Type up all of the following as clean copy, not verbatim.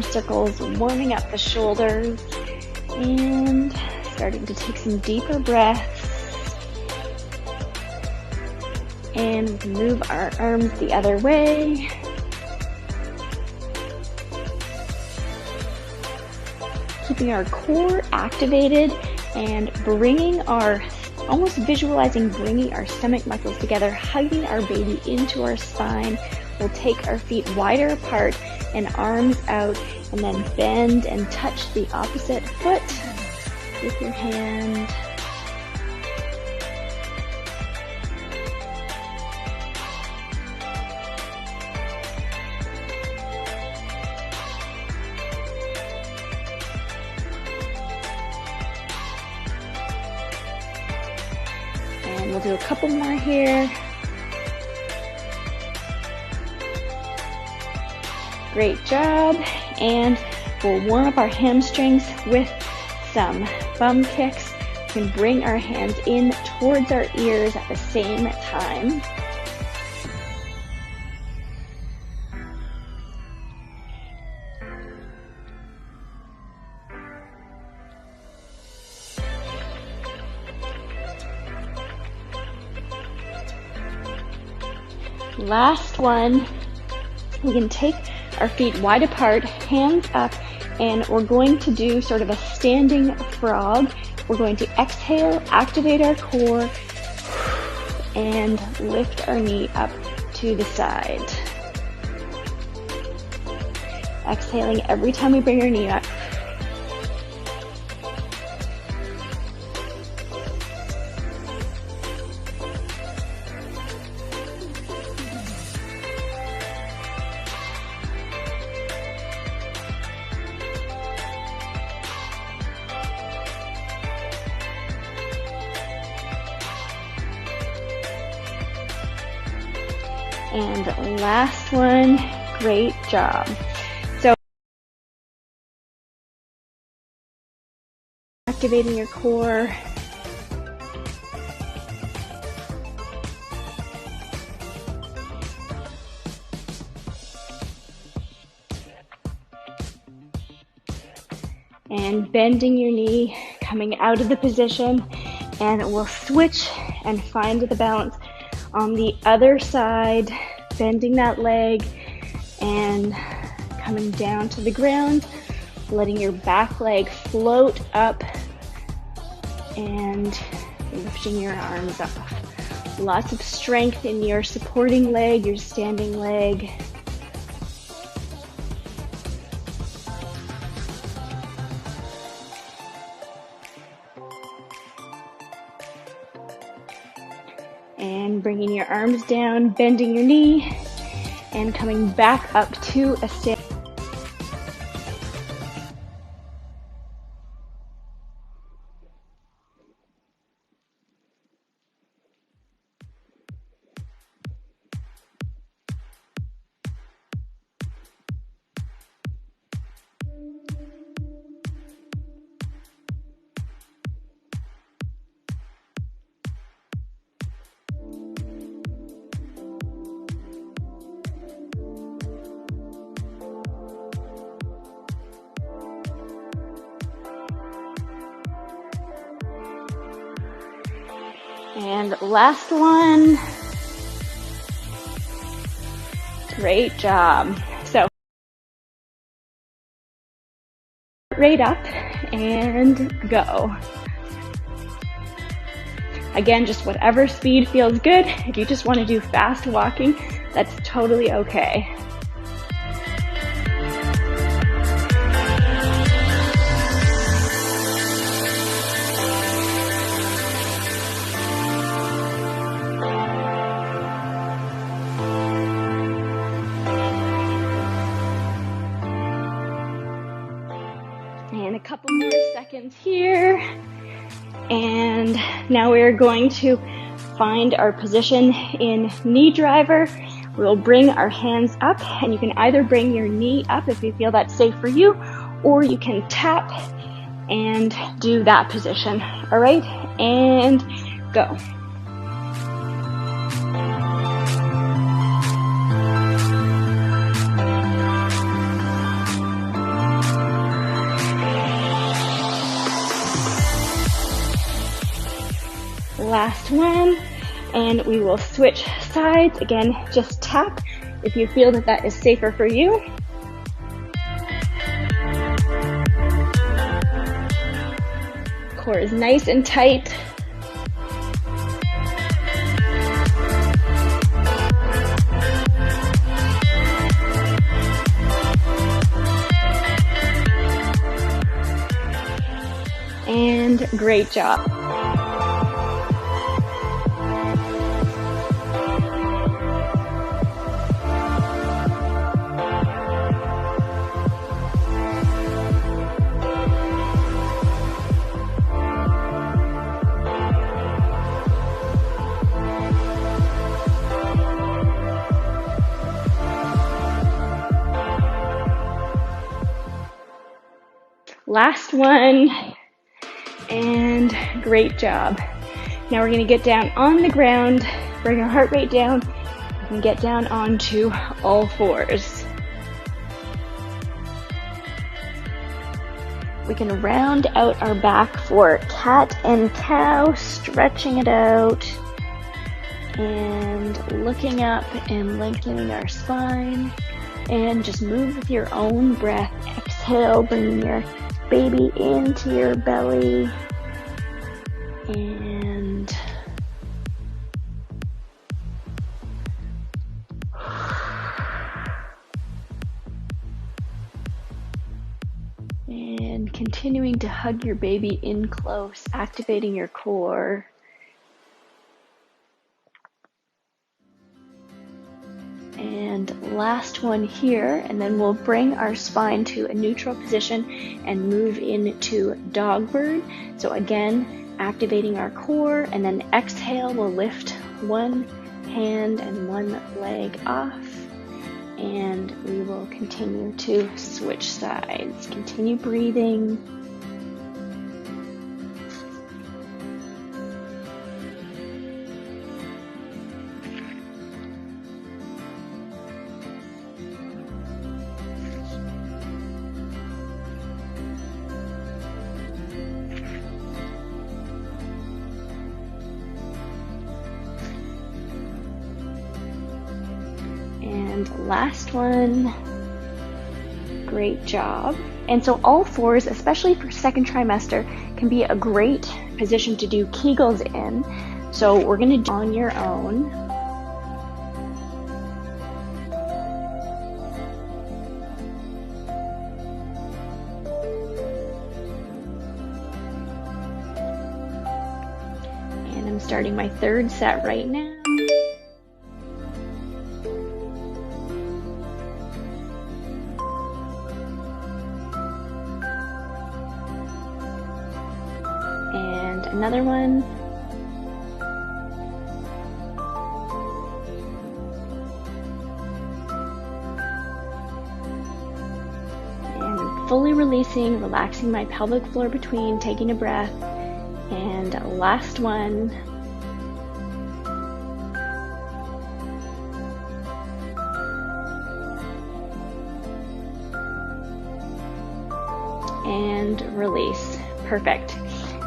circles, warming up the shoulders, and starting to take some deeper breaths. And we can move our arms the other way. Keeping our core activated and almost visualizing bringing our stomach muscles together, hugging our baby into our spine. We'll take our feet wider apart and arms out, and then bend and touch the opposite foot with your hand. And we'll do a couple more here. Great job. And we'll warm up our hamstrings with some bum kicks. We can bring our hands in towards our ears at the same time. Last one. We can take our feet wide apart, hands up, and we're going to do sort of a standing frog. We're going to exhale, activate our core, and lift our knee up to the side. Exhaling every time we bring our knee up. And last one, great job. So, activating your core. And bending your knee, coming out of the position, and we'll switch and find the balance on the other side, bending that leg and coming down to the ground, letting your back leg float up and lifting your arms up. Lots of strength in your supporting leg, your standing leg. And bringing your arms down, bending your knee, and coming back up to a stand. And last one. Great job. So, right up and go. Again, just whatever speed feels good. If you just want to do fast walking, that's totally okay. And a couple more seconds here. And now we're going to find our position in knee driver. We'll bring our hands up, and you can either bring your knee up if you feel that's safe for you, or you can tap and do that position. All right, and go. last one, and we will switch sides. Again, just tap if you feel that that is safer for you. Core is nice and tight. And great job. Last one, and great job. Now we're going to get down on the ground, bring our heart rate down, and get down onto all fours. We can round out our back for cat and cow, stretching it out, and looking up and lengthening our spine, and just move with your own breath. Exhale, bringing your baby into your belly, and continuing to hug your baby in close, activating your core. And last one here, and then we'll bring our spine to a neutral position and move into dog bird. So again, activating our core, and then exhale, we'll lift one hand and one leg off, and we will continue to switch sides. Continue breathing. And last one, great job. And so all fours, especially for second trimester, can be a great position to do Kegels in. So we're going to do on your own. And I'm starting my third set right now. Another one. And fully releasing, relaxing my pelvic floor between, taking a breath. And last one. And release. Perfect.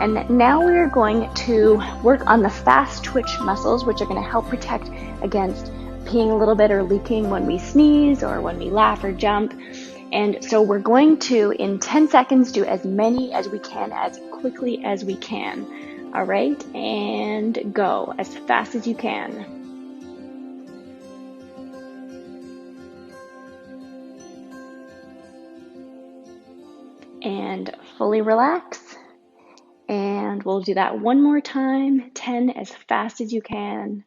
And now we're going to work on the fast twitch muscles, which are going to help protect against peeing a little bit or leaking when we sneeze or when we laugh or jump. And so we're going to, in 10 seconds, do as many as we can, as quickly as we can. All right? And go as fast as you can. And fully relax. And we'll do that one more time, 10 as fast as you can.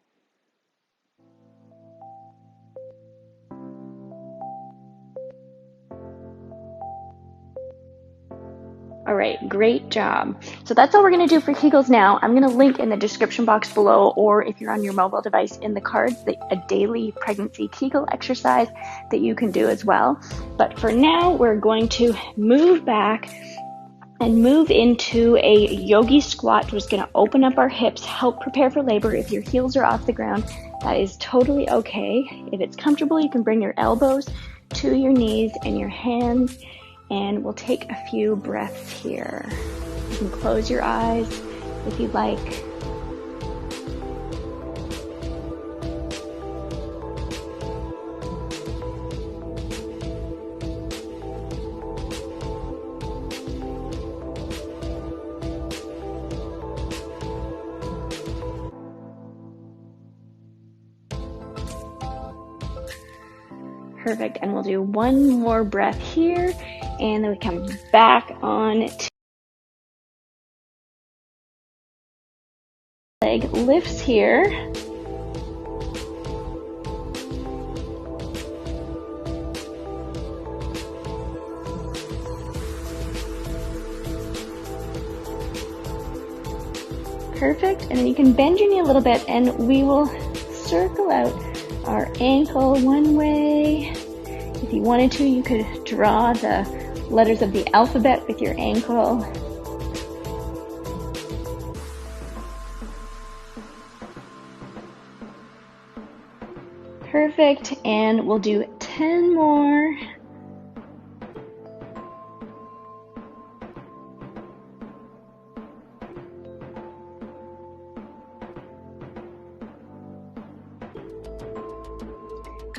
All right, great job. So that's all we're going to do for Kegels now. I'm going to link in the description box below, or if you're on your mobile device in the cards, a daily pregnancy Kegel exercise that you can do as well. But for now, we're going to move back and move into a yogi squat. We're just going to open up our hips, help prepare for labor. If your heels are off the ground, that is totally okay. If it's comfortable, you can bring your elbows to your knees and your hands, and we'll take a few breaths here. You can close your eyes if you'd like. Perfect, and we'll do one more breath here, and then we come back on to leg lifts here. Perfect, and then you can bend your knee a little bit, and we will circle out our ankle one way. If you wanted to, you could draw the letters of the alphabet with your ankle. Perfect, and we'll do 10 more.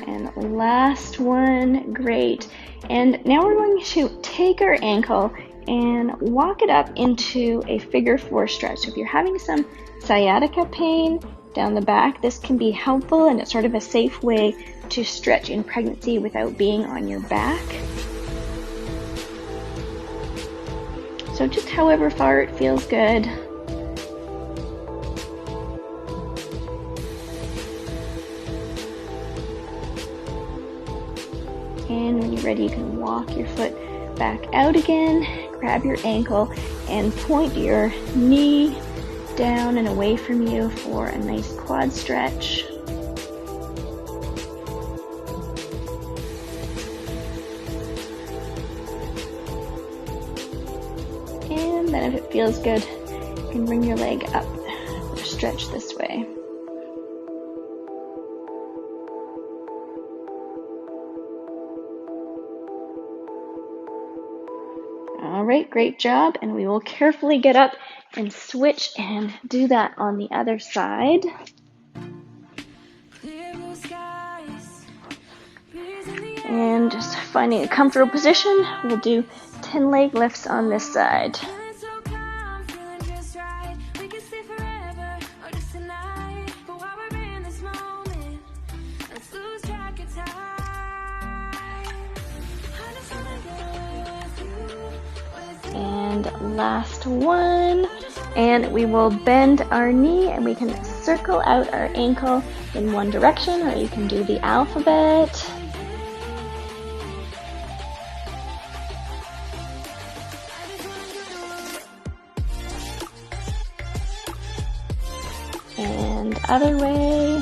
And last one, great. And now we're going to take our ankle and walk it up into a figure 4 stretch. So if you're having some sciatica pain down the back, this can be helpful, and it's sort of a safe way to stretch in pregnancy without being on your back. So just however far it feels good. And when you're ready, you can walk your foot back out again, grab your ankle, and point your knee down and away from you for a nice quad stretch. And then if it feels good, you can bring your leg up or stretch this way. All right, great job, and we will carefully get up and switch and do that on the other side. And just finding a comfortable position, we'll do 10 leg lifts on this side. And last one, and we will bend our knee, and we can circle out our ankle in one direction, or you can do the alphabet. And other way.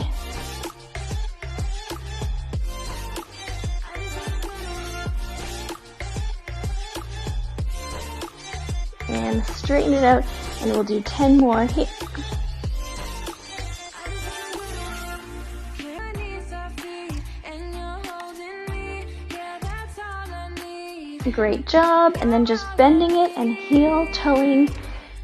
And straighten it out, and we'll do 10 more here. Great job, and then just bending it and heel toeing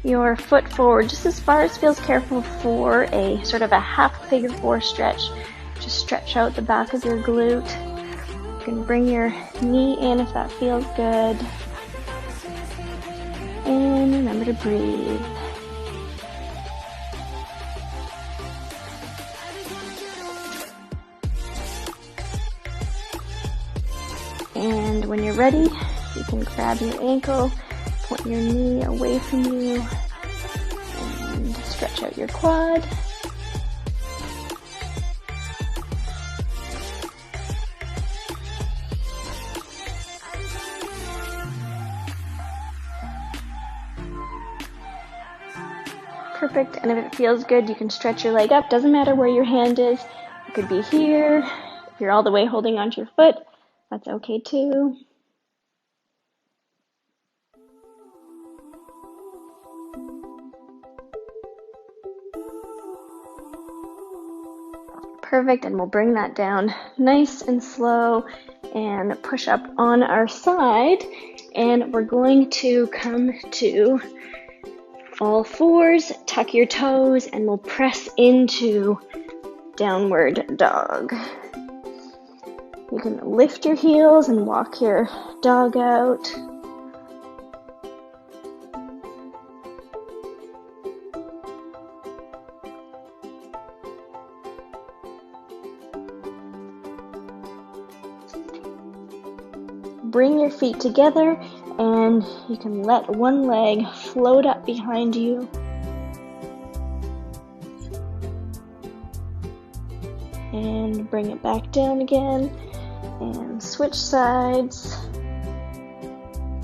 your foot forward just as far as feels careful for a sort of a half figure 4 stretch. Just stretch out the back of your glute. You can bring your knee in if that feels good. And remember to breathe. And when you're ready, you can grab your ankle, point your knee away from you, and stretch out your quad. Perfect, and if it feels good, you can stretch your leg up. Doesn't matter where your hand is. It could be here. If you're all the way holding onto your foot, that's okay too. Perfect, and we'll bring that down nice and slow and push up on our side. And we're going to come to all fours, tuck your toes, and we'll press into downward dog. You can lift your heels and walk your dog out. your feet together, and you can let one leg float up behind you. And bring it back down again, and switch sides,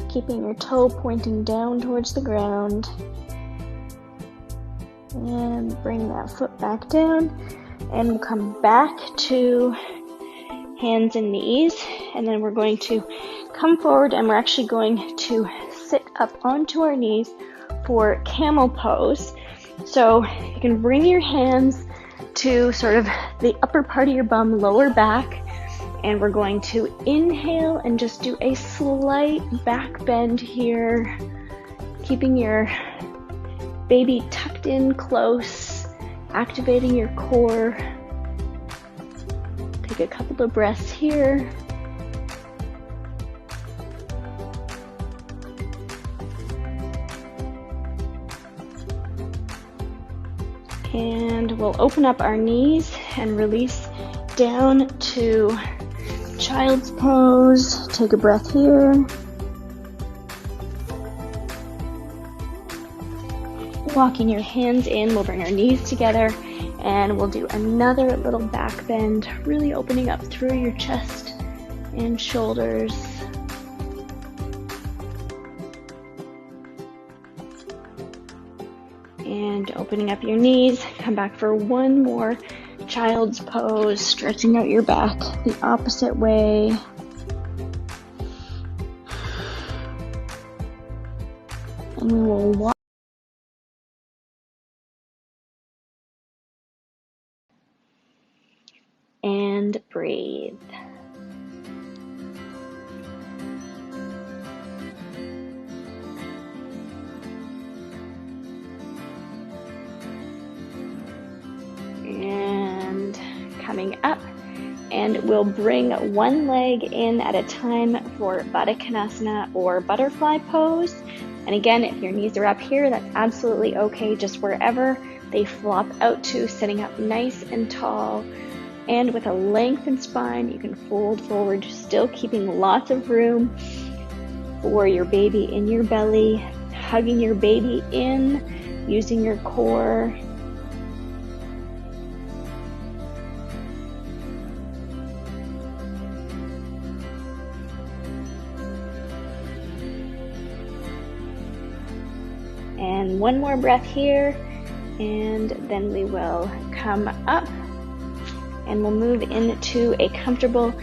keeping your toe pointing down towards the ground. And bring that foot back down, and we'll come back to hands and knees, and then we're going to come forward, and we're actually going to sit up onto our knees for camel pose. So you can bring your hands to sort of the upper part of your bum, lower back, and we're going to inhale and just do a slight back bend here, keeping your baby tucked in close, activating your core. Take a couple of breaths here. And we'll open up our knees and release down to child's pose. Take a breath here. Walking your hands in, we'll bring our knees together, and we'll do another little back bend, really opening up through your chest and shoulders. And opening up your knees, come back for one more child's pose, stretching out your back the opposite way. And we will walk and breathe. And coming up, and we'll bring one leg in at a time for Baddha Konasana or butterfly pose. And again, if your knees are up here, that's absolutely okay, just wherever they flop out to, sitting up nice and tall. And with a lengthened spine, you can fold forward, still keeping lots of room for your baby in your belly, hugging your baby in, using your core. And one more breath here, and then we will come up and we'll move into a comfortable